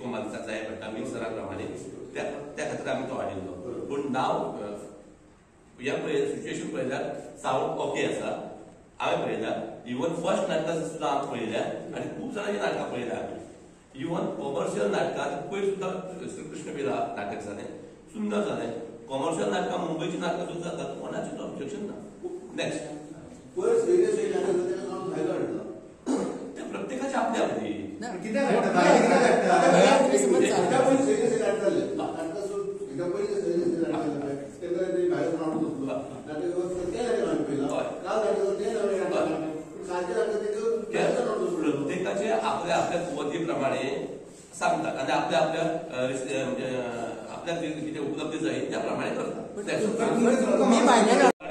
तुम्हाला दिसाक जाय पडटा मिक्सरा प्रमाणे त्या खातीर आमी तो हाडिल्लो. पूण नाव ह्या सिच्युएशन पळयल्यार सावंड ओके आसा. हांवें पळयल्या इवन फर्स्ट नाटकां सुद्दां हांव पळयल्या आनी खूब जाणांची नाटकां पळयल्या आमी. इवन कॉमर्शियल नाटकां पयर सुद्दां श्रीकृष्ण बिला नाटक जालें, सुंदर जालें. कॉमर्शियल नाटकां मुंबयची नाटकां सुद्दां जातात, कोणाचें ऑब्जेक्शन ना. नेक्स्ट ते प्रत्येकाची आपली आपली प्रत्येकाचे आपल्या आपल्या कुवतीप्रमाणे सांगतात आणि आपल्या आपल्या आपल्या किती उपलब्धी जाईल त्याप्रमाणे करतात.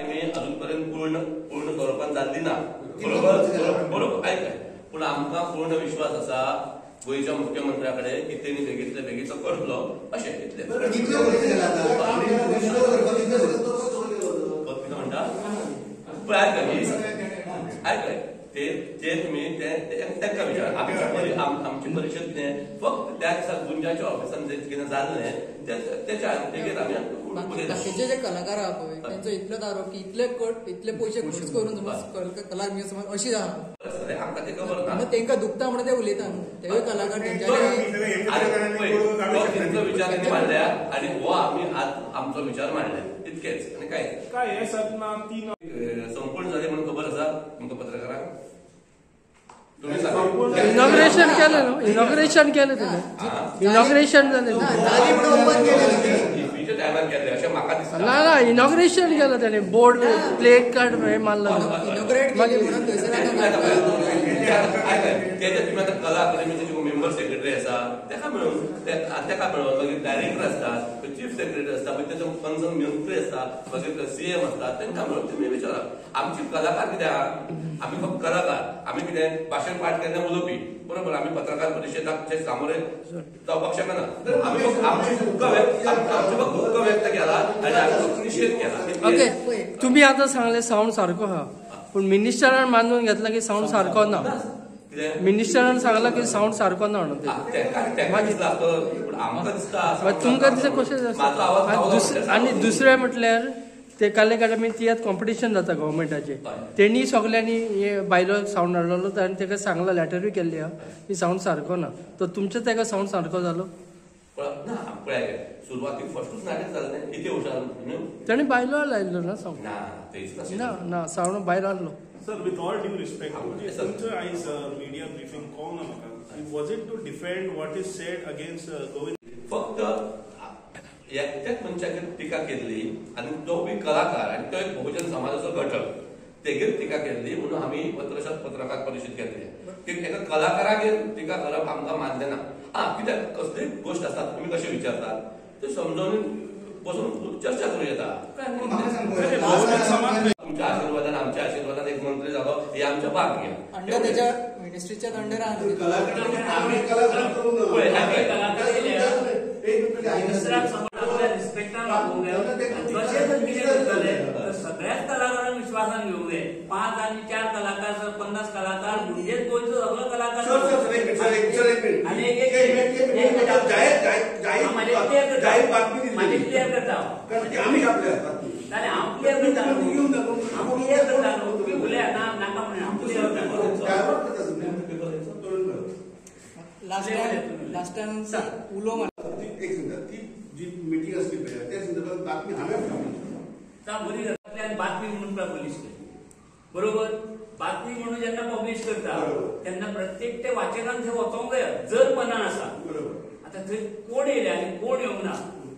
मी अजूनपर्यंत पूर्ण बरोवपान जाल्ली ना. बरोबर ऐकाय, पूण आमकां पूर्ण विश्वास आसा गोंयच्या मुख्यमंत्र्या कडेन की तेणी बेगीतले बेगीन तो करतलो अशें कितले म्हणटा. आयकय ते तुम्ही तांकां विचार. आमची परिशद कितें फक्त त्या दिसा गुंजाच्या ऑफिसान कितें जाल्लें त्याच्या तेगेर आमी बाकीचे जे कलाकार आहा पळय तांचो इतलोच आरोप की इतले पयशे खर्च करून समज कला म्हणजे समज अशी जाता आमकां ते खबर ना. तांकां दुखता म्हणून ते उलयता ते कलाकार तेंचो विचार तेणी मांडल्या आनी हो आमी आज आमचो विचार मांडल्या इतकेच आनी काय संपूर्ण जालें म्हणून खबर आसा तुमकां पत्रकारांक. इनॉग्रेशन केलं न्हू, इनॉग्रेशन केलं तुमी, इनॉग्रेशन जालें ना ना इनॉग्रेशन केलं त्याने बोर्ड प्ले कार्ड मारला. तुम्ही आता कला अकादमीचे मेंबर सेक्रेटरी आसा ताका मेळून मागीर डायरेक्टर असतात, चीफ सेक्रेटरी असता, मागीर त्याचो कन्सर्न मंत्री असता, मागीर सीएम असतात, तांकां मेळून तुमी विचारा. आमची कलाकार कित्याक आमी फक्त कलाकार, आमी कितें भाशण पाठ केन्ना उलोवपी बरोबर. आमी पत्रकार परिशदाक सामोरे जावपाक शकना. आमी फक्त आमची दुःख व्यक्त केला आनी आमी निशेध केला. ओके, तुम्ही आता सांगले साऊंड सारको आहा, पण मिनिस्टरान मानून घेतला की साऊंड सारको ना. मिनिस्टरान सांगला की साऊंड सारको ना म्हणून तुमकां दिसता कशें. आनी दुसरें म्हटल्यार ते काले अकादमी तियात्र कॉम्पिटिशन जाता गव्हर्मेंटाचे, तेणी सगल्यांनी हे बायलो साऊंड हाडलो आनी ताका सांगला लेटरूय केल्ली आहा की साऊंड सारको ना. तर तुमचो ताका साऊंड सारको जालो. सुरवातीक फर्स्टूच नाटक जालें इतले हुशार ताणें बायलो लायल्लो ना साऊंड ना साऊंड भायर हाडलो. Sir, with all due respect, आयज media briefing कळना म्हाका. Was it to defend what is said against Govind? फक्त एकट्याच मनशाचेर टिका केल्ली आनी तो बी कलाकार आनी तो एक बहुजन समाजाचो घटक तेगेर टिका केल्ली म्हणून आमी पत्रकार परिशद घेतली. एका कलाकारागेर टिका करप आमकां मान्य ना. कित्याक कसलीय गोष्ट आसता तुमी कशें विचारतात ते समजून बसून चर्चा करूं येता. तुमच्या आशीर्वादान आमच्या आशीर्वादान एक मंत्री जालो हे आमच्या भाग्य. त्याच्या मिनिस्ट्रीच्या अंडर सगळ्याच कलाकारांना विश्वासान घेऊ नये. 5 आणि 4 कलाकार 50 कलाकार म्हणजे गोंयचो सगळो कलाकार क्लियर करता हांव क्लियर करता तुम्ही उलया नाका म्हणून हांव क्लियर करता. लास्ट टाइम उलो जी मीटिंग असली त्या संदर्भात बातमी बरी जातली बातमी म्हणून पब्लिश केली बरोबर. बातमी म्हणून जेन्ना पब्लिश करता तेन्ना प्रत्येक ते वाचकांक थंय वचोंक जाय जर मनान आसा. आता थंय कोण येयले आनी कोण येवंक ना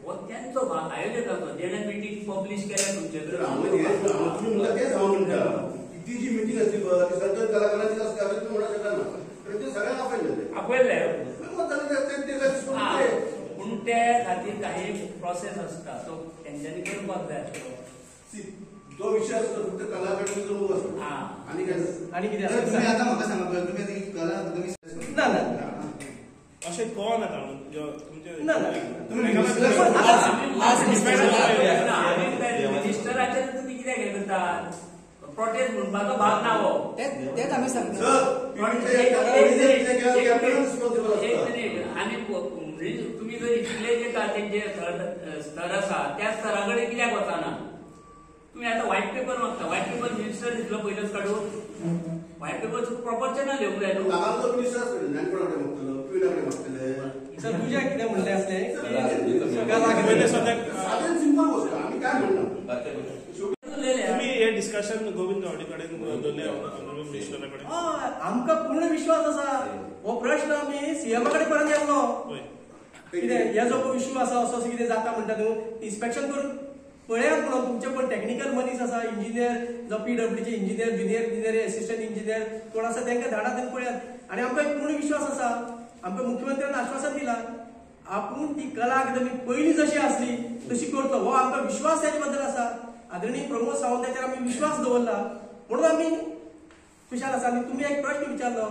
हो त्यांचो भाग आयोजकाचो जेणे मीटिंग पब्लिश केल्या तुमचे ती जी मीटिंग असली ती सगळ्या कलाकारांची असली म्हणू शकना ते सगळ्यांना आपयले पूण ते खातीर काही प्रोसेस असता तो तेंच्यांनी करपाक जाय आसलो. तो विषय असतो फक्त कला अकादमी जो असतो आणि किती तुम्ही आता म्हाका सांगा तुम्ही कला अकादमी ना अशें कळना तुमचे मिनिस्टराचेर तुमी कितें हें करतात प्रोटेस्ट म्हणपाचो भाग ना हो. तेच आमी सांगता. आनी तेंचे स्तर आसा त्या स्तरा कडेन कित्याक वचना? तुम्ही आता व्हाईट पेपर मागता, व्हाईट पेपर मिनिस्टर दिसलो पयलेच काढून, व्हाईट पेपर प्रोपोर्शनल येवंक जाय न्हू. कामाचो मिनिस्टर नानपणाकडे मागतलो, पिवडाकडे मागतले. सर तुझ्या कितें म्हणलें आसलें पहिले सद्याक साधन सिंपल गोष्ट आम्ही काय म्हणणार. तुम्ही हे डिस्कशन गोविंद गावडे कडेन दवरले मिनिस्टराकडे? आमकां पूर्ण विश्वास आसा. हो प्रश्न आमी सीएमा कडेन पर्यंत येयलो. कितें हे जो इश्यू आसा असो कितें जाता म्हणटा न्हू, इन्स्पेक्शन करून पळयात म्हणून तुमचे पण टेक्निकल मनीस आसा, इंजिनियर जो पीडब्ल्यूचे engineer, junior engineer, assistant engineer कोण आसा तांकां धाडात आनी पळयात. आनी आमकां एक पूर्ण विश्वास आसा, आमकां मुख्यमंत्र्यान आश्वासन दिलां आपूण ती कला अकादमी पयलीं जशी आसली तशी करतलो. हो आमकां विश्वास ताचे बद्दल आसा. आदरणीय प्रमोद सावंताचेर आमी विश्वास दवरला म्हणून आमी खुशाल आसा. आनी तुमी एक प्रश्न विचारलो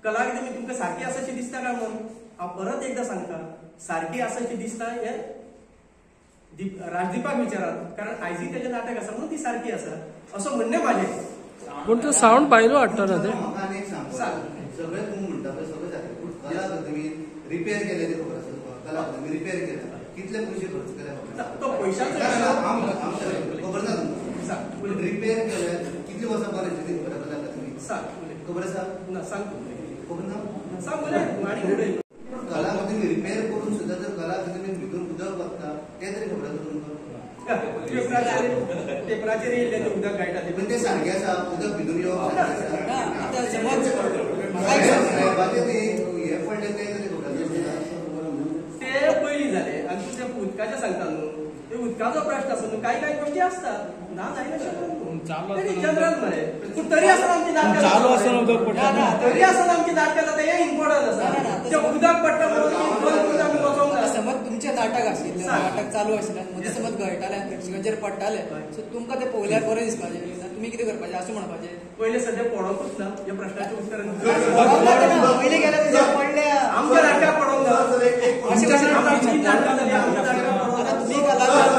कला अकादमी तुमकां सारकी आसाशी दिसता काय म्हणून. हांव परत एकदां सांगता, सारकी आसाशी दिसता हे राजदीपाक विचारात, कारण आयजी तेजें नाटक आसा म्हणून ती सारकी आसा असं म्हणणें म्हाजें. पूण तो सावंड भायलो हाडटा ना ते. म्हाका आनी एक सांग, सगळे तुम्ही म्हणटा पळय सगळे जाता, पूण कला अकादमी रिपेअर केले ते खबर आसा तुका? कला अकादमी रिपेअर केला, कितले पयशे खर्च केले तो पयशांचो खबर ना तुमकां? पूण रिपेअर केले कितली वर्सां कॉलेज खबर आसा कला अकादमी? खबर आसा ना? सांग खबर ना? सांग उलय आनी उलय. कला अकादमी रिपेअर करून सुद्धा जर कला अकादमी भितर उदक वता ते तरी खबर आसा तुमकां? पेपराचेर येयल्ले ते उदक गायटा ते पण ते सारखे आसा, उदक भितर येवप हे पडले ते तरी खबर आसा? ते पयलीं जाले आनी तूं ते उदकाचें सांगता न्हू, ते उदकाचो प्रश्न आसा न्हू, कांय कांय गोश्टी आसता ना जायना जनरल मरे. पूण तरी आसतना आमची नाटकां चालू आसतना उदक पडटा, तरी आसतना आमची नाटकां जाता हे इम्पॉर्टंट आसा. ते उदक पडटा म्हणून आमी वचोंक ना. समज तुमचे नाटक आशिल्लें, नाटक चालू आशिल्लें, मदीं समज गळटाले आनी प्रेक्षकांचेर पडटाले, सो तुमकां ते पळयल्यार बरें दिसपाचें, तुमी कितें करपाचें अशें म्हणपाचें? पयलें सद्या पडोंकूच ना ह्या प्रश्नाचें उत्तर पयलीं गेल्यार तुजेर पडल्या आमच्या नाटकाक पडोंक ना. अशें कशें आमची नाटकां जाली, आमच्या नाटकाक पडोंक ना. तुमी कलाकार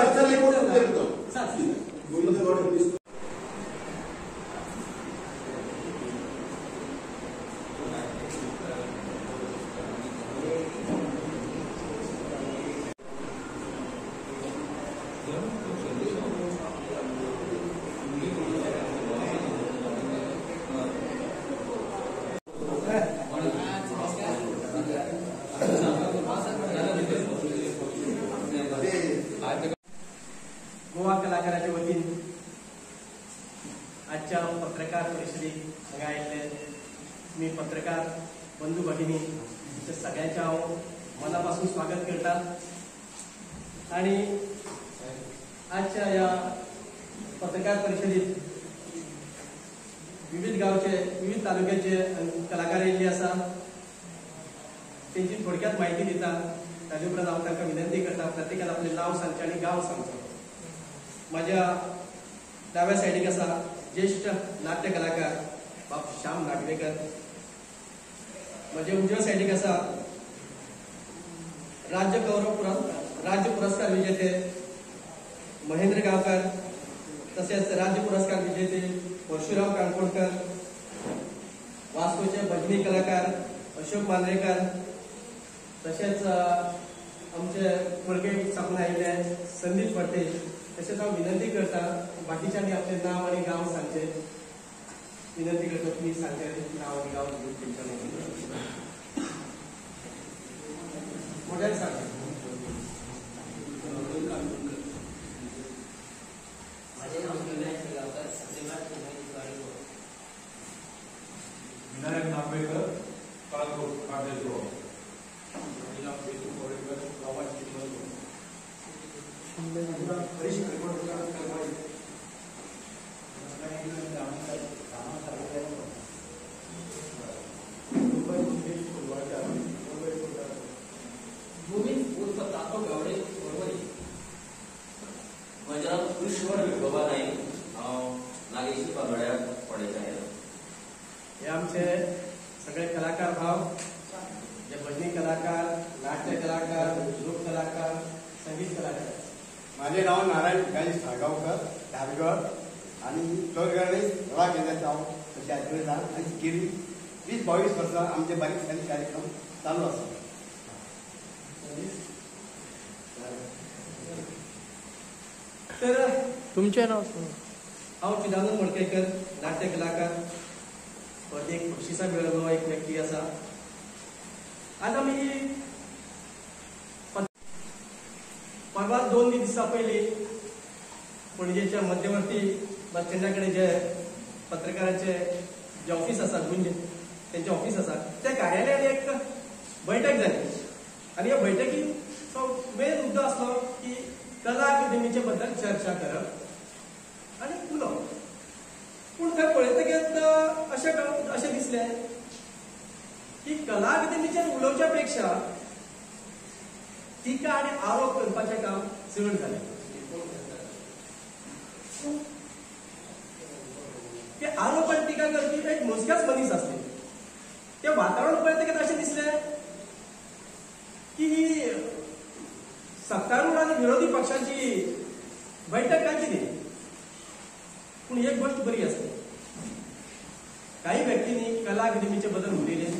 गोवा कलाकाराच्या वतीन आजच्या पत्रकार परिषदेक हांगा आयिल्ले मी पत्रकार बंधू भगिनी सगळ्यांचे हांव मनापासून स्वागत करता. आणि आजच्या ह्या पत्रकार परिषदेत विविध गावचे, विविध तालुक्याचे कलाकार येयल्ले आसा. त्यांची थोडक्यात माहिती दिता. ताजे उपरांत हांव तांकां विनंती करता प्रत्येकान आपलें नांव सांगचें आनी गांव सांगचो. माझ्या डाव्या सायडीक आसा ज्येष्ठ नाट्य कलाकार बाब श्याम नागवेकर. माझ्या उजव्या सायडीक आसा राज्य पुरस्कार विजेते महेंद्र गांवकर, तसेच राज्य पुरस्कार विजेते परशुराम काणकोणकर, वास्कोचे भजनी कलाकार अशोक मांद्रेकर, तसेच आमचे परगे साकून आयिल्ले संदीप फडते. तशेंच हांव विनंती करता बाकीच्यांनी आपलें नांव आनी गांव सांगचें. विनंती करता तुमी सांगचें नांव आनी गांव मोठ्यान सांगचें. विनायक नागवेकर, काळकोट काटेश्वर. म्हजें नांव कृष्ण विठोबा नाईक. हांव नागेशी बांदोड्यार पडयता. हे आमचे सगळे कलाकार भाव, जे भजनी कलाकार, नाट्य कलाकार, लोक कलाकार, संगीत कलाकार. माझे नाव नारायण भिकाजी साळगांवकर, धारगड. आणि चोरगडे कला केंद्राचे हांव तशें आयकयता. आनी गेली 20-22 वर्सां आमचे बारीक सारीक कार्यक्रम चालू आसा. तुमचें नांव हांव चिदानंद मडकयकर, नाट्य कलाकार. एक बक्षिसां मेळयलो एक व्यक्ती आसा. आज आमी परवा 2 दिसा पयलीं पणजेच्या मध्यवर्ती बस स्टँडा कडेन जे पत्रकारांचे जे ऑफिस आसा गुंज त्यांचे ऑफिस आसा त्या कार्यालयात एक बैठक जाली. आनी ह्या बैठकीचो मेन मुद्दो आसलो की कला अकादमीचे बद्दल चर्चा करप आनी उलोवप. पूण थंय पळयतकच अशें दिसलें की कला अकादमीचेर उलोवच्या पेक्षा टिका आनी आरोप करपाचें काम चड जालें. ते आरोप आनी टिका करपी एक मोजक्याच मनीस आसले. ते वातावरण पळयतकच अशें दिसलें की ही सत्तारूढ आनी विरोधी पक्षांची बैठक काय कितें. पूण एक गोष्ट बरी आसली, काही व्यक्तींनी कला अकादमीचे बद्दल उलयलें.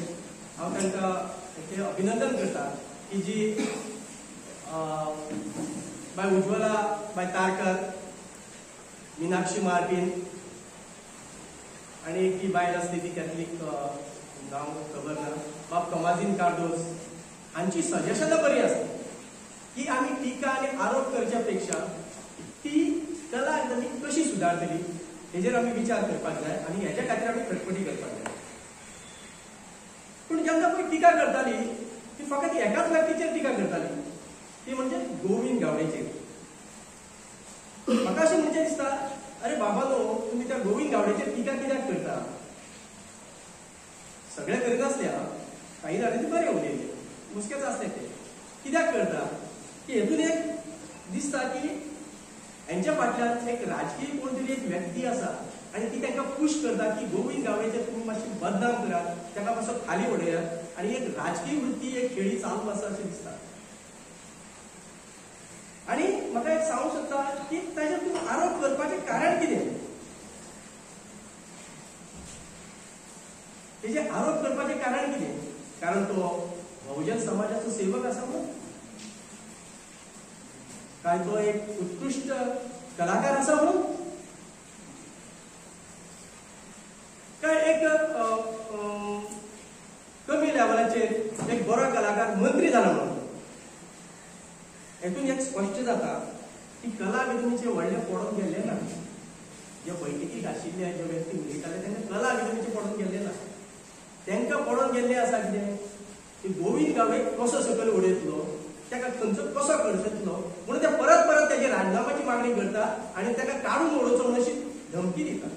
हांव तांकां अभिनंदन करता की जी बाय उज्ज्वला, बाय तारकर, मीनाक्षी मार्टीन आणि एक ती बायल आसली ती कॅथलीक नांव खबर ना, बाब कमाजीन कार्डोस, हांची सजेशनां बरी आसली की आमी टिका आनी आरोप करच्या पेक्षा ती कला अकादमी कशी सुदारतली हेजेर आमी विचार करपाक जाय आनी हेच्या खातीर आमी खटपटी करपाक जाय. पूण जेन्ना पळय टिका करताली ती फकत एकाच व्यक्तीचेर टिका करताली, ती म्हणजे गोविंद गावडेचेर. म्हाका अशें म्हणजे दिसता, अरे बाबा न्हू, तुमी त्या गोविंद गावडेचेर टिका कित्याक करता. सगळे करिनासले, काही जाणांनी बरें उलयले, मुस्केच आसले ते. कित्याक करता की हेतून एक दिसता की हेंच्या फाटल्यान एक राजकीय कोण तरी एक व्यक्ती आसा आनी ती तांकां पुश करता की गोविंद गावडेचेर तुमी मातशी बदनाम करात, ताका मातसो खाली उडयात आनी एक राजकीय वृत्ती एक खेळी चालू आसा अशें दिसता. आनी म्हाका एक सांगूंक सोदता की ताचेर तुमी आरोप करपाचें कारण कितें. तेजे आरोप करपाचें कारण कितें. कारण तो बहुजन समाजाचो सेवक आसा म्हणून, काय तो एक उत्कृष्ट कलाकार आसा म्हणून, काय एक कमी लेवलाचेर एक बरो कलाकार मंत्री जाला म्हणून. हेतून एक स्पश्ट जाता की कला अकादमीचे व्हडले पडून गेल्ले ना. जे बैठकीक आशिल्ले जे व्यक्ती उलयताले तेंकां कला अकादमीचे पडून गेल्ले ना. तांकां पडून गेल्ले आसा कितें की गोविंद गावडे कसो सकयल उडयतलो, ताका खंयचो कसो करतलो म्हणून ते परत परत त्याची राजिनाम्याची मागणी करता आनी ताका काडून उडोवचो म्हणून अशी धमकी दिता.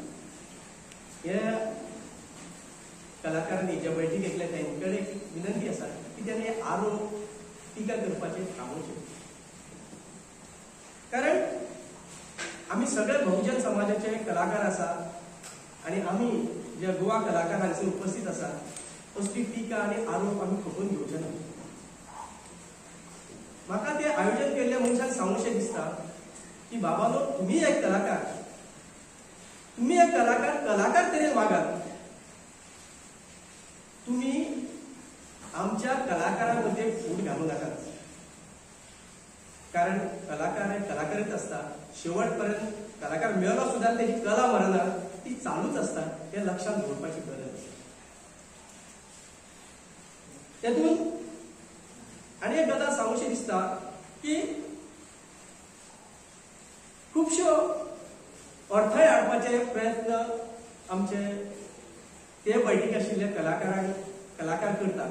हे कलाकारांनी जे बैठकींतले तांचे कडेन एक विनंती आसा की ताणें आरोप टिका करपाचें थांबोवचें. कारण आमी सगळे बहुजन समाजाचे कलाकार आसा आनी आमी जे गोवा कलाकार हांगासर उपस्थित आसा असली टिका आनी आरोप आमी खपोवन घेवचे ना. म्हाका ते आयोजन केल्ल्या मनशाक सांगूशें दिसता की बाबानो, तुम्ही एक कलाकार तरेन वागात. तुम्ही आमच्या कलाकारांमध्ये फूट घालू नाकात. कारण कलाकार हे कलाकारीच असता. शेवटपर्यंत कलाकार मेलो सुद्धा त्याची कला मरना, ती चालूच असता. हे लक्षात दवरपाची गरज आसा. तेतून आनी एक गजाल सांगूशी दिसता की खुबश्यो अडथळे हाडपाचे प्रयत्न आमचे ते बैठकीक आशिल्ले कलाकार करता.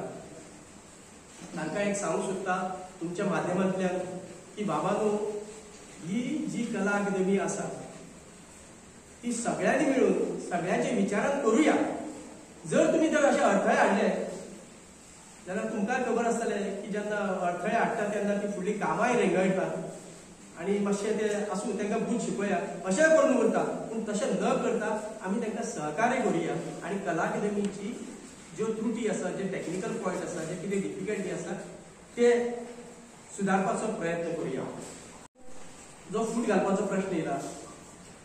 तांकां एक सांगूंक सोदता तुमच्या माध्यमांतल्यान की बाबानो, ही जी कला अकादमी आसा ती सगळ्यांनी मिळून सगळ्यांचे विचारान करूया. जर तुम्ही तर असे अडथळे हाडले जाल्यार तुमकां खबर आसतलें की जेन्ना अडथळे हाडटा तेन्ना ती फुडली कामांय रेंगळटात आनी मातशें ते आसूं तांकां बूध शिकया अशें करून उरता. पूण तशें न करता आमी तांकां सहकार्य करुया आनी कला अकादमीची ज्यो त्रुटी आसा, जे टेक्निकल पॉयंट आसा, जे कितें डिफिकल्टी आसा ते सुदारपाचो प्रयत्न करुया. जो फूट घालपाचो प्रश्न येयला,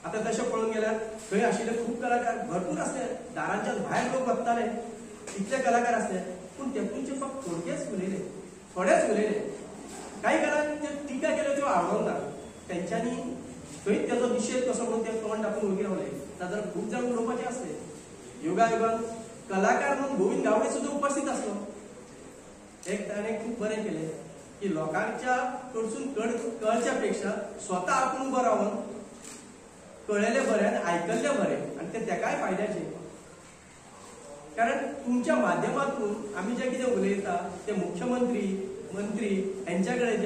आतां तशें पळोवंक गेल्यार थंय आशिल्ले खूब कलाकार भरपूर आसले. दारांच्या भायर लोक वताले, इतले कलाकार आसले, पूण तेतूनचे फक्त थोडकेच उलयले, थोडेच उलयले. काही कलाकारांचे टिका केल्यो त्यो आवडोंक ना. तेंच्यांनी थंय त्याचो निषेध कसो म्हणून ते तोंड टाकून वगैरे रावले नाजाल्यार खूब जाण उलोवपाचे आसले. योगायोगान कलाकार म्हणून गोविंद गावडे सुद्धा उपस्थित असलो. एक ताणें खूब बरें केलें की लोकांच्या कडसून कळच्या पेक्षा स्वता आपूण उबो रावन कळयलें बरें आनी आयकल्लें बरें आनी ते तेकाय फायद्याचें. कारण तुमच्या माध्यमातून आमी जे कितें उलयता ते मुख्यमंत्री मंत्री यांच्या कडेन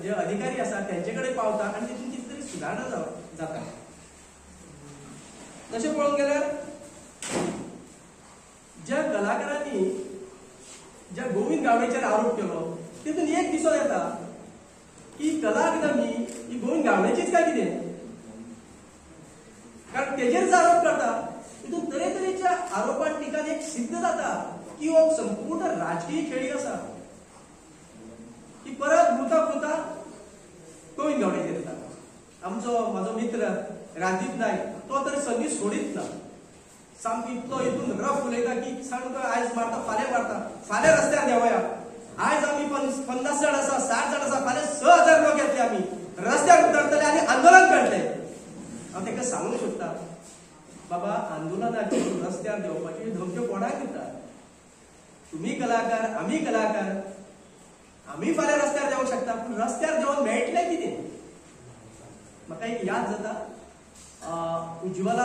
जे अधिकारी आसा तेंचे कडेन पावता आनी तितून कितें तरी सुदारणा जाता. तशें पळोवंक गेल्यार ज्या कलाकारांनी ज्या गोविंद गावडेचेर आरोप केलो तितून एक दिसो येता की कला अकादमी ही गोविंद गावडेचीच काय कितें. कारण तेजेर जो आरोप करता तितून तरेतरेच्या आरोपान टिकान एक सिद्ध जाता की हो संपूर्ण राजकीय खेळी आसा की परत भुता गोविंद गावडेचेर येता. म्हाजो मित्र राजदीप नायक तो तरी संदी सोडीत ना. सामको इतलो हितून रफ उलयता की सामको आयज मारता फाल्यां रस्त्यार देवया. आयज आमी 50 जाण आसा 60 जाण आसा फाल्यां 6000 लोक येतले आमी रस्त्यार उतरतले आनी आंदोलन करतले. हांव ताका सांगूंक सोदता बाबा आंदोलनाची रस्त्यार देवपाची धमक्यो कोणाक दिता. तुमी कलाकार आमी कलाकार आमी फाल्यां रस्त्यार देवंक शकता पूण रस्त्यार देवून मेळटलें कितें. म्हाका एक याद जाता उज्ज्वला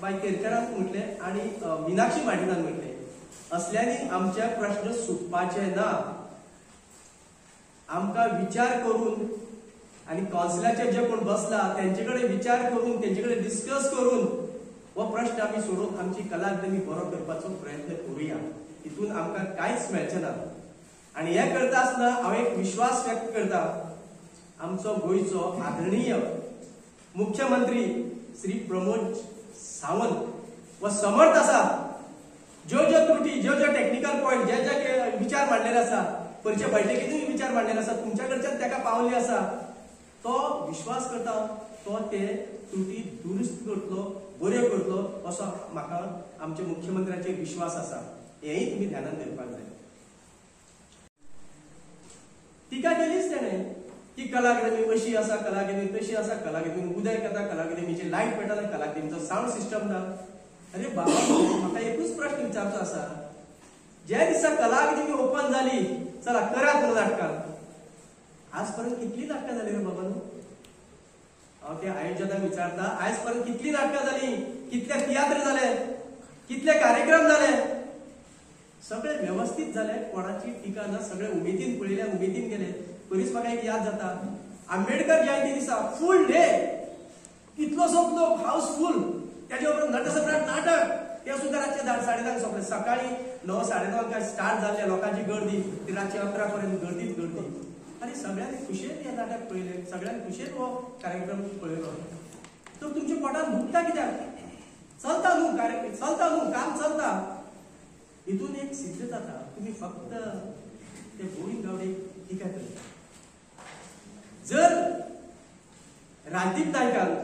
बाय केरकरान म्हटलें आनी मिनाक्षी माटिनान म्हटलें असल्यांनी आमचे प्रश्न सुटपाचे ना. आमकां विचार करून आनी कावन्सिलाचेर जे कोण बसला तेंचे कडेन विचार करून तेंचे कडेन डिस्कस करून हो प्रश्न आमी सोडून आमची कला अकादमी बरो करपाचो प्रयत्न करुया. हितून आमकां कांयच मेळचें ना. आनी हें करता आसतना हांव एक विश्वास व्यक्त करता आमचो गोंयचो आदरणीय मुख्यमंत्री श्री प्रमोद सावंत व समर्थ आसा. ज्यो त्रुटी ज्यो टेक्निकल पॉयंट जे विचार मांडलेले आसा परचे बैठकीतूय विचार मांडलेले आसा तुमच्या कडच्यान तेका पावल्ले आसा तो विश्वास करता तो ते त्रुटी दुरुस्त करतलो बऱ्यो करतलो असो म्हाका आमच्या मुख्यमंत्र्याचेर विश्वास आसा. हेंय तुमी ध्यानात दवरपाक जाय. टिका केलीच तेणें की कला अकादमी अशी आसा कला अकादमी तशी आसा कला अकादमी उदक येता कला अकादमीची लायट पेटना कला अकादमीचो सावंड सिस्टम ना. अरे बाबा म्हाका एकूच प्रश्न विचारचो आसा ज्या दिसा कला अकादमी ओपन जाली चला करात म्हणून नाटकां आज पर्यंत कितली नाटकां जाली रे बाबा न्हू. हांव त्या आयोजकांक विचारता आज पर्यंत कितली नाटकां जाली कितले तियात्र जाले कितले कार्यक्रम जाले सगळे व्यवस्थित जाले कोणाची टिका ना सगळे उमेदीन पळयले उमेदीन गेले. पयलींच म्हाका एक याद जाता आंबेडकर जयंती दिसा फूल डे कितलोसो लोक हाऊसफुल त्याच्या बरोबर नटसम्राट नाटक ते सुद्धा रातचे 10:30 सोंपले. सकाळी 9, 9:30 स्टार्ट जाल्ले लोकांची गर्दी ती रातची 11 पर्यंत गर्दीच गर्दी आनी सगळ्यांनी खुशेन हे नाटक पळयले सगळ्यांनी खुशेन हो कार्यक्रम पळयलो. तर तुमच्या पोटात दुखता कित्याक चलता न्हू कार्यक्रम चलता न्हू काम चलता. हितून एक सिद्ध जाता तुम्ही फक्त ते गोविंद गावडे टिका करता. जर राजदीप नायकान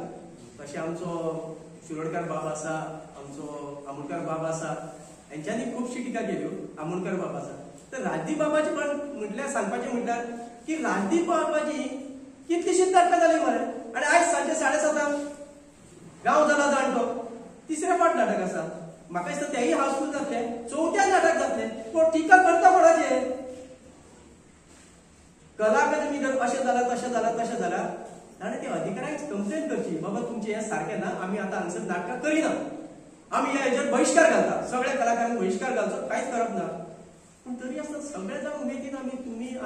तशें आमचो शिरोडकर बाब आसा आमचो आमोणकर बाब आसा हेंच्यांनी खुबशी टिका केल्यो आमोणकर बाब आसा तर राजदीप बाबाची पण म्हटल्यार सांगपाचें म्हटल्यार की राजदीप बाबाची कितलीशीच नाटकां जाली मरे आनी आयज सांजे 7:30 गांव जाला जाणटो तिसरें फावट नाटक आसा. म्हाका दिसता तेय हाऊसफुल जातले 4थ्या नाटक जातले पूण टिका करता कोणाचेर कला अकादमी जर अशें जालां तशें जालां ताणें ते अधिकाऱ्यांक कंप्लेन करची बाबा तुमचें हें सारकें ना आमी आतां हांगसर नाटकां करिना आमी हेजेर बहिष्कार घालता सगळ्या कलाकारांक बहिष्कार घालचो कांयच करप ना. पूण तरी आसतना सगळे जाण उमेदीन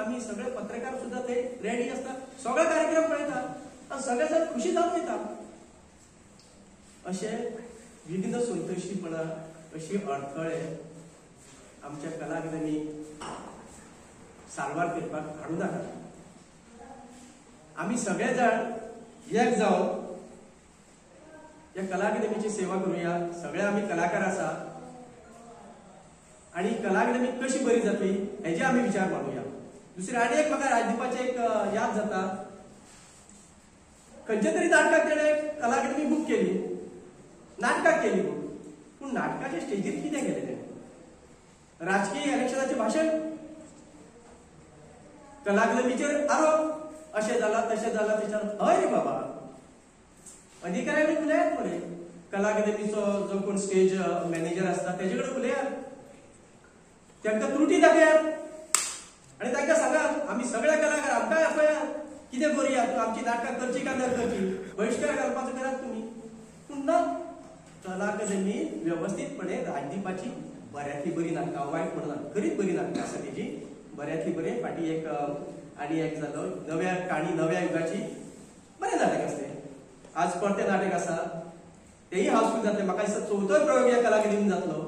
आमी सगळे पत्रकार सुद्दां ते रेडी आसता सगळे कार्यक्रम पळयता आनी सगळे जाण खुशी जावन वयता. अशे विविध संतोशीपणा अशी अडथळे आमच्या कला अकादमीक सारवार करपाक हाडूं नाका. आमी सगळे जाण एक जावन ह्या कला अकादमीची सेवा करूया. सगळे आमी कलाकार आसा आनी कला अकादमी कशी बरी जातली हेजे आमी विचार मांडुया. दुसरे आनी एक म्हाका राजदीपाचें एक याद जाता खंयच्या तरी नाटकाक तेणें कला अकादमी बूक केली नाटकाक केली पूण नाटकाच्या स्टेजीर कितें केलें तेणें राजकीय इलेक्शनाचें भाशण कला अकादमीचेर आरोप अशें जालां तशें जालां तेच्या हय रे बाबा अधिकाऱ्याकडे उलयात म्हणे, कला अकादमीचो जो कोण स्टेज मॅनेजर असता त्याचे कडेन उलयात, तांकां त्रुटी दाखयात आणि तांकां सांगात आम्ही सगळ्या कलाकार आमकांय आपयात, कितें करुया, आमची नाटकां करची काय न करची, बहिष्कार घालपाचो करात तुमी. पूण ना, कला अकादमी व्यवस्थितपणे राजदीपाची बऱ्यातली बरी नाटकां, वायट म्हणना खरीच बरी नाटकां आसा तेजी, बऱ्यातली बरी. फाटी एक आनी एक जालो नव्या काणी नव्या युगाची बरें नाटक आसलें. आज परतें नाटक आसा तेही हाऊसफुल जातलें. म्हाका दिसता चवथोय प्रयोग ह्या कला अकादमीन जातलो.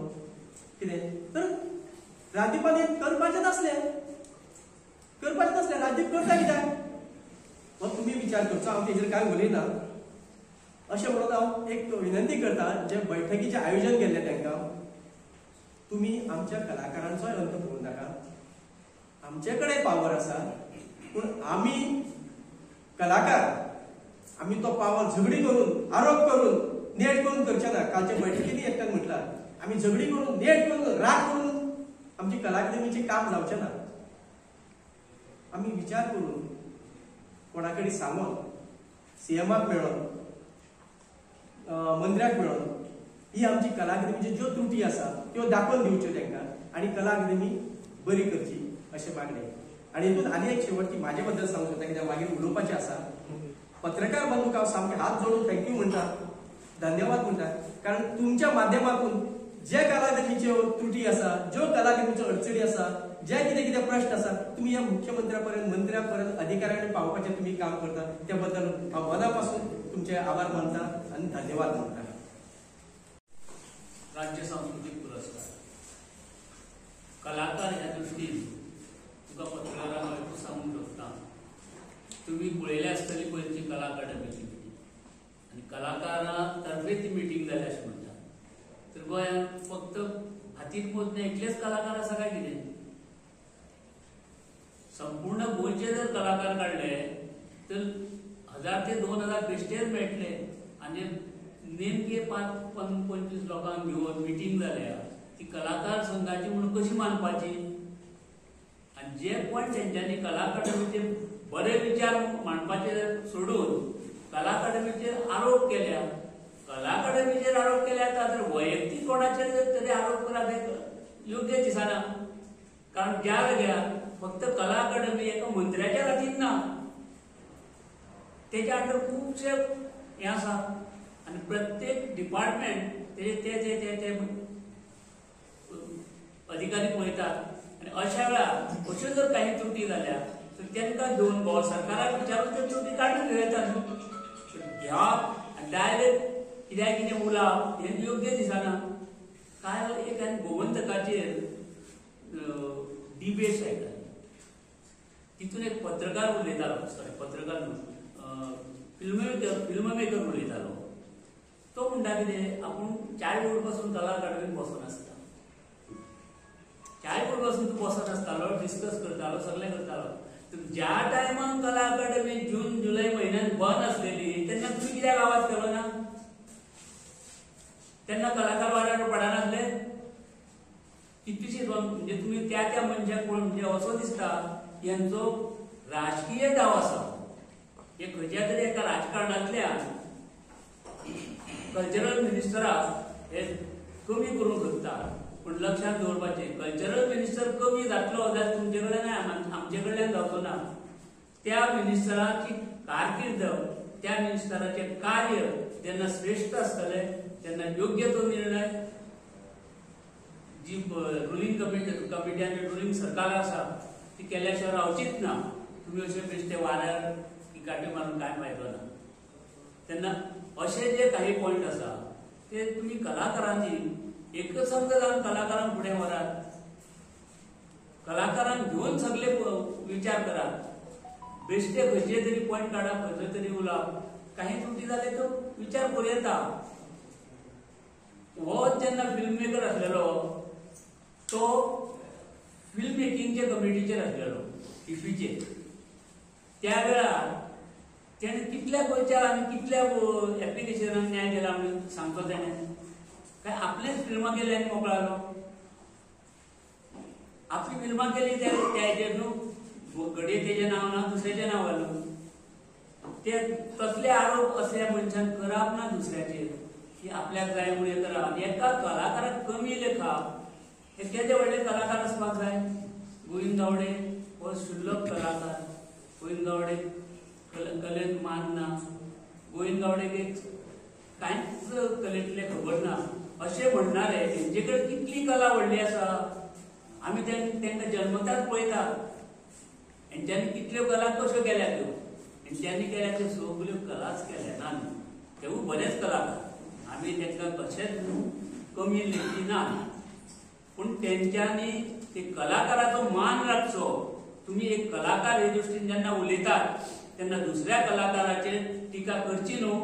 कितें तर राजदीपान हें करपाचें नासलें, राजदीप करता कित्याक हो तुमी विचार करचो. हांव तेजेर कांय उलयना. अशें म्हणून हांव एक विनंती करता, जे बैठकीचें आयोजन केल्लें तांकां, तुमी आमच्या कलाकारांचोय अंत पळोवंक नाका. आमचे कडेन पावर आसा, पूण आमी कलाकार आमी तो पावर झगडी करून, आरोप करून, नेट करून करचे ना. कालच्या बैठकींनी एकट्यान म्हटलां आमी झगडी करून, नेट करून, राग करून आमची कला अकादमीचें काम जावचें ना. आमी विचार करून कोणा कडेन सांगून, सीएमाक मेळोन, मंत्र्याक मेळोन ही आमची कला अकादमीच्यो ज्यो त्रुटी आसा त्यो दाखोवन दिवच्यो तांकां आनी कला अकादमी बरी करची अशें मागणें. आनी हितून आनी एक शेवटची म्हाजे बद्दल सांगूंक सोदता, कित्याक मागीर उलोवपाचें आसा. पत्रकार बंधूक हांव सामके हात जोडून थँक्यू म्हणटा, धन्यवाद म्हणटा. कारण तुमच्या माध्यमातून जे कला अकादमीच्यो त्रुटी आसा, ज्यो कला अकादमीच्यो अडचणी आसा, जे कितें प्रश्न आसा, तुम्ही ह्या मुख्यमंत्र्यापर्यंत, मंत्र्यापर्यंत, अधिकाऱ्यांनी पावपाचें तुम्ही काम करता. त्या बद्दल हांव मनापासून तुमचे आभार मानता आणि धन्यवाद मानता. राज्य सांस्कृतिक पुरस्कार कलाकार ह्या दृश्टीन तुका पत्रकारांक एकूच सांगूंक सोदता, तुम्ही पळयल्या आसतली पयलींची कला अकादमीची मिटींग, आनी कलाकारां तर्फे ती मिटींग जाली अशें म्हणटा. तर गोंयांत फक्त हातीक मोजणे एकलेच कलाकार आसा काय कितें? संपूर्ण गोंयचे जर कलाकार काढले तर 1000 ते 2000 बेश्टेच मेळटले. आनी नेमके 5-25 लोकांक घेवन मिटींग जाल्या, ती कलाकार संघाची म्हणून कशी मानपाची? आनी जे पॉयंट तेंच्यांनी कला अकादमीचे बरे विचार मांडपाचे सोडून कला अकादमीचेर आरोप केल्या. कला अकादमीचेर आरोप केल्या तर वैयक्तीक कोणाचेर तरी आरोप करप हे योग्य दिसना. कारण ज्या वेळार फक्त कला अकादमी एका मंत्र्याच्या हातीन ना, तेच्या अंडर खूबशे हे आसा आनी प्रत्येक डिपार्टमेंट ते अधिकारी पळयतात. आनी अशा वेळार अश्यो जर काही त्रुटी जाल्या तर तांकां घेवन सरकाराक विचारून त्यो त्रुटी काडून घेतात. घेवप आनी डायरेक्ट कितें उलोवप हें योग्य दिसना. काय एक गोमंतकाचेर डिबेट्स आयकताले, तितून एक पत्रकार उलयतालो, पत्रकार फिल्म मेकर उलयतालो. तो म्हणटा कितें, आपूण चायल्डहूड पासून कला अकादमीत बसून आसता. चायल्डहूड पासून तूं बसून आसतालो, डिस्कस करतालो, सगळें करतालो. ज्या टायमाक कला अकादमी जून जुलय म्हयन्यात बंद आसलेली तेन्ना तुमी कित्याक आवाज केलो ना? तेन्ना कलाकार वाड्यार पडनासले? कितलीशीच म्हणजे तुम्ही त्या मनशाक पळोवन म्हणजे असो दिसता यांचो राजकीय डाव आसा. हे खंयच्या तरी एका राजकारणांतल्यान कल्चरल मिनिस्टराक हे कमी करूंक सोदता. पूण लक्षात दवरपाचें, कल्चरल मिनिस्टर कमी जातलो जाल्यार तुमचे कडल्यान आमचे कडल्यान जावचो ना. त्या मिनिस्टराची कारकीर्द, त्या मिनिस्टराचें कार्य जेन्ना श्रेष्ठ आसतलें तेन्ना योग्य तो निर्णय जी रुलिंग कमिटी आनी रुलिंग सरकार आसा ती केल्या शिवाय रावचीच ना. तुम्ही अशे बेश्टे वाऱ्यार काटी मारून काय फायदो ना. तेन्ना अशे जे काही पॉइंट आसा ते तुम्ही कलाकारांनी एकसंग जावन कलाकारांक फुडें व्हरात. कलाकारांक घेवन सगळे विचार करात. बेश्टे खंयचे तरी पॉइंट काडप, खंयचे तरी उलोवप, काही त्रुटी जाले तो विचार करूं येता. हो जेन्ना फिल्म मेकर आसलेलो तो फिल्म मेकिंगच्या कमिटीचेर आसलेलो, इफ्फीचेर. त्या वेळार तेणे कितल्या गोंयच्या आनी कितल्या एप्लिकेशनाक न्याय दिला म्हणून सांगतो तेणें? काय आपलेच फिल्मां केली आनी मोकळो जालो? आपली फिल्मां केली त्या हेजेर न्हू, घडये तेजें नांव ना, दुसऱ्याचें नांव घालून ते तसले आरोप असल्या मनशान करप ना दुसऱ्याचेर की आपल्याक जाय म्हणून करप. एका कलाकाराक कमी लेखप हे केदे व्हडले कलाकार आसपाक जाय. गोविंद गावडे हो शुल्लक कलाकार. गोविंद गावडे कलेत मान ना. गोविंद गावडेक एक कांयच कलेतले खबर ना अशें म्हणणारे तेंचे कडेन कितली कला व्हडली आसा. आमी तांकां जन्मताच पळयतात. हेंच्यांनी कितल्यो कला कश्यो केल्या त्यो. हेंच्यांनी केल्या त्यो सगल्यो कलाच केल्या ना. तेवूय बरेच कलाकार. आमी तांकां कशेंच कमी लेखी ना. पूण तेंच्यांनी ते कलाकाराचो मान राखचो. तुमी एक कलाकार हे दृश्टीन जेन्ना उलयतात तेन्ना दुसऱ्या कलाकाराचेर टिका करची न्हू.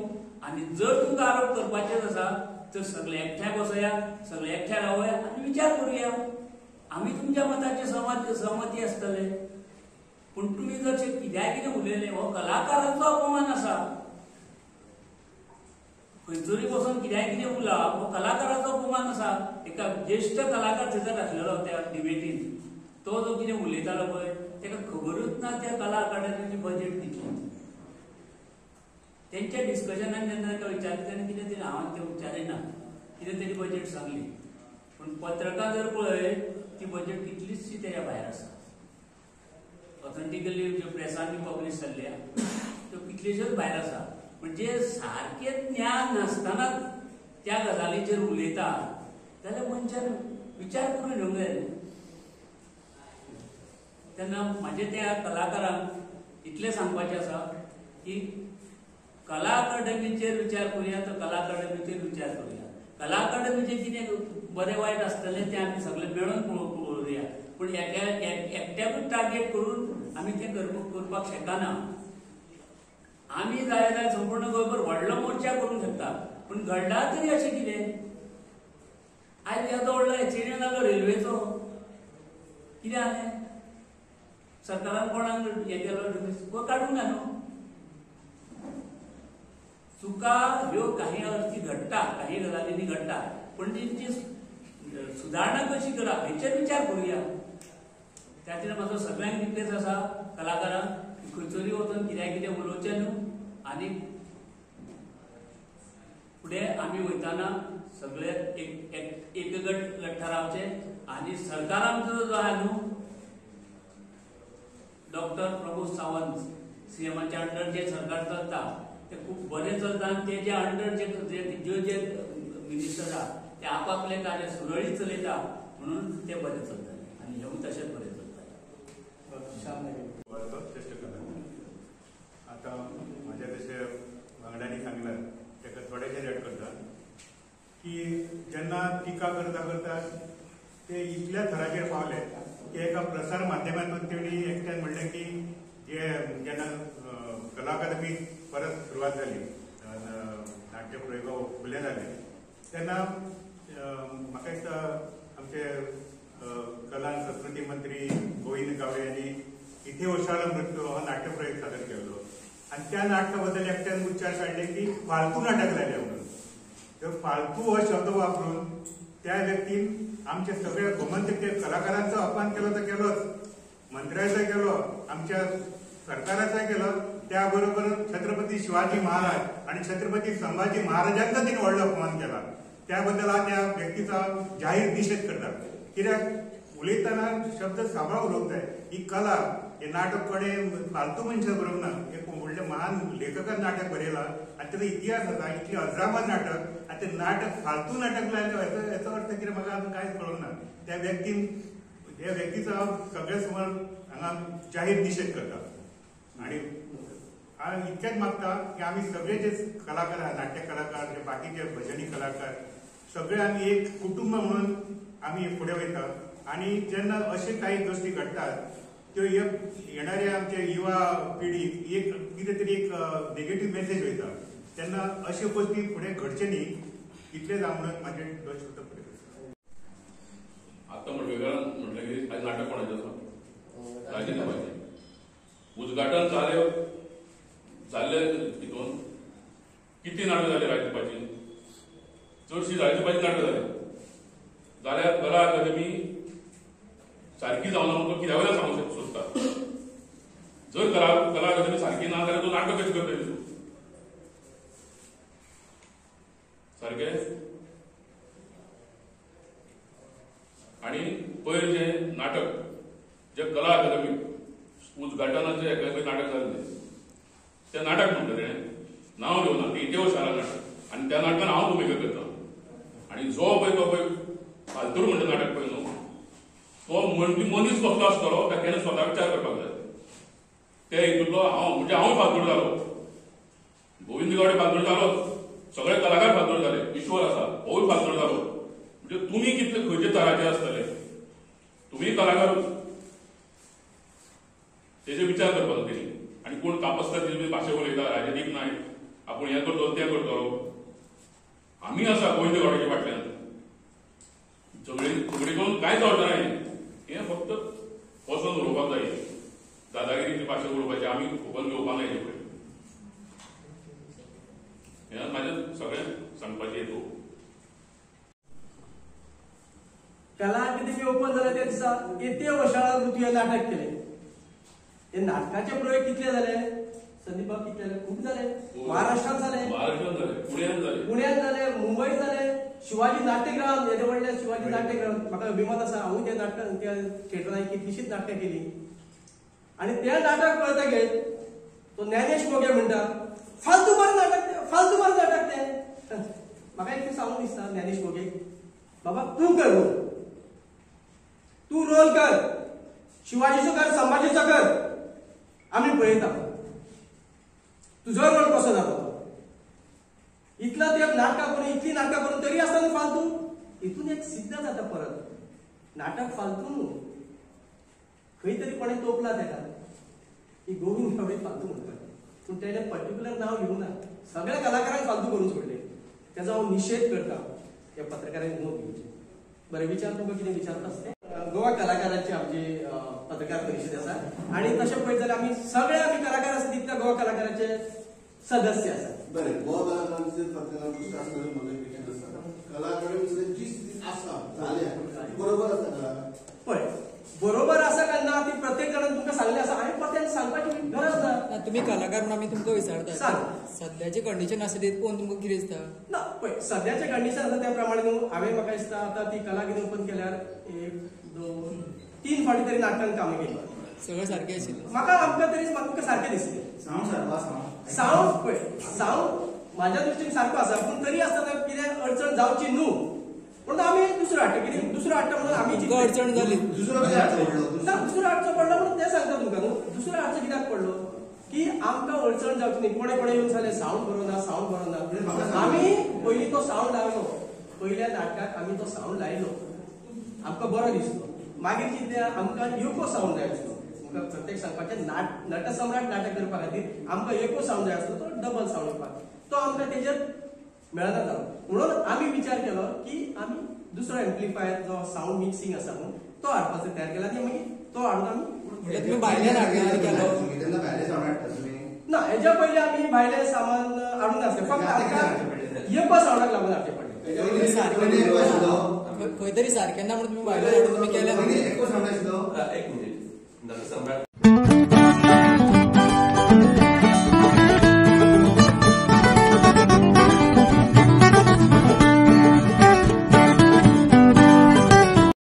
आनी जर तुमकां आरोप करपाचेच आसा तर सगळे एकठांय बसया, सगळे एकठांय रावया आनी विचार करुया. आमी तुमच्या मताचे सहमती आसतले. पूण तुमी जर कित्याक कितें उलयले हो कलाकाराचो अपमान आसा. खंयसरी बसून कित्याक कितें उलोवप हो कलाकाराचो अपमान आसा. एका ज्येष्ठ कलाकार थंयसर आसलेलो त्या डिबेटीन तो जो कितें उलयतालो पळय ताका खबरूच ना त्या कला अकादमीची बजेट कितली. तेंच्या डिस्कशनान जेन्ना ताका विचारलें तेणें कितें तरी हांव तें विचारिना कितें तरी बजेट सांगली. पूण पत्रकार जर पळय ती बजेट कितलीशी तेच्या भायर आसा. ऑथेंटिकली ज्यो प्रेसांनी पब्लीश जाल्ल्या त्यो कितल्योश्योच भायर आसा. म्हणजे सारकें ज्ञान नासतना त्या गजालीचेर उलयता जाल्यार मनशान विचार करून घेवंक जाय. तेन्ना म्हाजे त्या कलाकारांक इतलें सांगपाचें आसा की कला अकादमीचेर विचार करुया तर कला अकादमीचेर विचार करुया. कला अकादमीचें कितें बरें वायट आसतलें तें आमी सगळें मेळून पळोवया. पूण एकट्याकूच टार्गेट करून आमी तें करपाक शकना. आमी जाय जाल्यार संपूर्ण गोंयभर व्हडलो मोर्चा करूंक शकता. पूण घडला तरी अशें कितें. आयज येदो व्हडलो एक्सिडेंट जालो रेल्वेचो कितें जालें. सरकारान कोणाक हें केलो काडूंक ना न्हू. चुका ह्यो काही अर्थी घडटा, काही गजालींनी घडटा. पण तेंची सुदारणा कशी करप हेचेर विचार करुया. त्या खातीर म्हाजो सगळ्यांक रिक्वेस्ट आसा कलाकारांक खंयसरी वचून कित्याक कितें उलोवचें न्हू. आनी फुडें आमी वयताना सगळे एकगट थारावचे. आनी सरकार आमचो जो आहा न्हू डॉक्टर प्रमोद सावंत सीएमाच्या अंडर जे सरकार चलता ते खूब बरें चलता. आनी तेज्या अंडर जे मिनिस्टर आहा ते आपापले कार्य सुरळीत चलयता म्हणून ते बरें चलताले आनी हेवूय तशेंच बरें चलताले. आतां म्हाज्या तशें वांगड्यांनी सांगलां ताका थोडेशें एड करता की जेन्ना टिका करता ते इतल्या थराचेर पावले की एका प्रसार माध्यमांतून तेणी एकट्यान म्हणलें की जेन्ना कला अकादमी परत सुरवात जाली नाट्यप्रयोगा फुले जाले तेन्ना म्हाका दिसता आमचे कला आनी संस्कृती मंत्री गोविंद गावडे यांनी इथे ओशाळा मृत्यू हो नाट्यप्रयोग सादर केल्लो. आनी त्या नाटका बद्दल एकट्यान उच्चार काडले की फालतू नाटक जालें म्हणून. तर फालतू हो शब्द वापरून त्या व्यक्तीन आमचे सगळे गोमंतक कलाकारांचो अपमान केलो तर केलोच, मंत्र्याचो केलो, आमच्या सरकाराचा केलो. त्याबरोबर छत्रपती शिवाजी महाराज आणि छत्रपती संभाजी महाराजांचा तिने व्हडलो अपमान केला. त्याबद्दल हांव त्या व्यक्तीचा जाहीर निषेध करता. कित्याक उलयतना शब्द सांबाळ उलोवंक जाय. ही कला हे नाटक कोणें फालतू मनशां बरोवंक ना. एक व्हडले महान लेखकान नाटक बरयलां आनी तेजो इतिहास आसा. इतली अजामत नाटक आनी तें नाटक फालतू नाटक लायलें हेचो अर्थ कितें म्हाका आजून कांयच कळूंक ना. त्या व्यक्तीचो हांव सगळे समोर हांगा जाहीर निषेध करता. आनी हांव इतकेंच मागता की आमी सगळे जे कलाकार आहा नाट्य कलाकार जे बाकीचे भजनी कलाकार सगळे आमी एक कुटुंब म्हणून आमी फुडें वयता. आनी जेन्ना अशे काही गोश्टी घडटात त्यो येणाऱ्या आमच्या युवा पिढीक एक कितें तरी एक नेगेटीव मेसेज वयता तेन्ना अश्यो गोश्टी फुडें घडचे न्ही इतलेंच हांव म्हणून म्हाजे 2 शब्द फुडें. आतां म्हणवेकारान म्हटलें की आयज नाटक कोणाचें आसा राजनिवाचें उद्घाटन जाल्ले हितून किती नाटक जाले राजनिवाची चडशीं राजनिवाची नाटक जाले जाल्यार कला अकादमी सारकी जावना म्हणून कित्या वयल्यान सांगूंक सोदता. जर कला अकादमी सारखी ना जाल्यार तूं नाटक कशें करतली सारखे. आणि पयर जे नाटक जे कला अकादमी उद्घाटनाचे एका नाटक जाल्ले ते नाटक म्हणटा तेणें नांव घेवना ते इटेव शाला नाटक आनी त्या नाटकान हांव भुमिका करता. आणि जो पळय तो पळय फालतूर म्हणटा नाटक पळय न्हू तो मनीस कसलो आसतलो ताणें स्वता विचार करपाक जाय. ते हितूंतलो हांव म्हणजे हांव फालतूर जालो, गोविंद गावडे फालतूर जालो, सगळे कलाकार फालतूर जाले, ईश्वर आसा होय फालतूर जालो. म्हणजे तुमी कितले खंयचे तराचे आसतले, तुमी कलाकारूच तेजे विचार करपाक तेणी. आणि कोण तापसता तेजे भाशा उलयता राजनीक नाय आपूण हें करतलो तें करतलो. आमी आसा गोविंद गावडेच्या फाटल्यान झगडी करून कांयच आवडना हें फक्त वचून उलोवपाक जाय. दादागिरीची भाशा उलोवपाची आमी खबर घेवपाक जाय पळय. हें म्हाजें सगळें सांगपाचें हेतू. कला अकादमी ओपन जाल्या त्या दिसा येते वर्षाला ऋतू हे नाटक केले. हे नाटकाचे प्रयोग कितले जाले संदीप बाब, कितले जाले? खूप झाले. महाराष्ट्रात झाले, पुण्यात झाले, मुंबईत झाले. शिवाजी नाट्यगृहात येदे व्हडले शिवाजी नाट्यगृहात म्हाका अभिमान आसा. हांवूय त्या नाटकान त्या थिएटरांत कितलीशीच नाटकां केली. आणि त्या नाटक पळयतकीर तो ज्ञानेश मोगे म्हणटा फालतू मार नाटक ते, फालतू मार नाटक ते. म्हाका एक सांगूंक दिसता ज्ञानेश मोगे, बाबा तूं कर, तू रोल कर, शिवाजीचो कर, संभाजीचो कर, आमी पळयता तुजो रोल कसो जाता. इतला ते नाटकां करून इतली नाटकां करून तरी आसतना फालतू. हितून एक सिद्ध जाता परत नाटक फालतू न्हू. खंय तरी कोणें तोपला तेका की गोविंद गावडे फालतू म्हणटा, पूण तेणें पर्टिक्युलर नांव घेवना. सगळ्या कलाकारांक फालतू करून सोडले. तेजो हांव निशेध करता त्या पत्रकारांनी नोंद घेवची. बरें विचार तुमकां कितें विचारता आसता गोवा कलाकारांची आमची पत्रकार परिशद आसा. आणि तशें पळयत जाल्यार आमी सगळे आमी कलाकार आसा तितल्या गोवा कलाकारांचे सदस्य आसा. बरें, गोवा कलाकारांचे पत्रकार परिशद आसतना म्हाका एक विचार आसा, कला अकादमी जी स्थिती आसा जाल्या बरोबर आसा का? पळय बरोबर आसा काय ना ती प्रत्येक जाणान तुमकां सांगलें आसा. हांवें परत सांगपाची गरज ना. तुम्ही कलाकार म्हणून आमी तुमकां विचारता, सांग सध्याचे कंडिशन आसा ते पळोवन तुमकां कितें दिसता? ना पळय सध्याचे कंडिशन आसा त्या प्रमाणे न्हू. हांवें म्हाका दिसता आतां ती कला अकादमी ओपन केल्यार 1, 2, 3 फावटी तरी नाटकान कामां केली. सगळें सारकें आशिल्लें. म्हाका आमकां तरी म्हाका सारकें दिसलें. सावंड पळय सावंड म्हाज्या दृश्टीन सारको आसा, पूण तरी आसतना कितें अडचण जावची न्हू म्हणून आमी दुसरो हाडटा. कितें दुसरो हाडटा म्हणून आमी अडचण जाली, दुसरो हाडचो पडलो म्हणून तें सांगता तुमकां न्हू. दुसरो हाडचो कित्याक पडलो की आमकां अडचण जावची न्ही. कोणे कोणे येवन सांगलें सावंड बरो ना, सावंड बरो ना. आमी पयलीं तो सावंड लायलो, पयल्या नाटकाक आमी तो सावंड लायलो, आमकां बरो दिसलो. मागीर कितें आमकां एको सावंड जाय आसलो. आमकां प्रत्येक सांगपाचें नटसम्राट नाटक करपा खातीर आमकां एको सावंड जाय आसलो, तो डबल सावंड येवपाक. तो आमकां तेजेर मेळना जालो. म्हणून आमी विचार केलो की आमी दुसरो एम्प्लिफायर जो सावंड मिक्सिंग आसा न्हू तो हाडपाचो तयार केला. आनी मागीर तो हाडून आमी तुम्ही भायल्या नाटकांनी केलो ना. हेच्या पयलीं आमी भायलें सामान हाडून नासलें, फक्त आमकां एको सावंडाक लागून हाडचें पडलें. खंय तरी सारकें ना म्हणून तुम्ही भायल्या हाडून तुम्ही केलें. एक मिनिट, नटसम्राट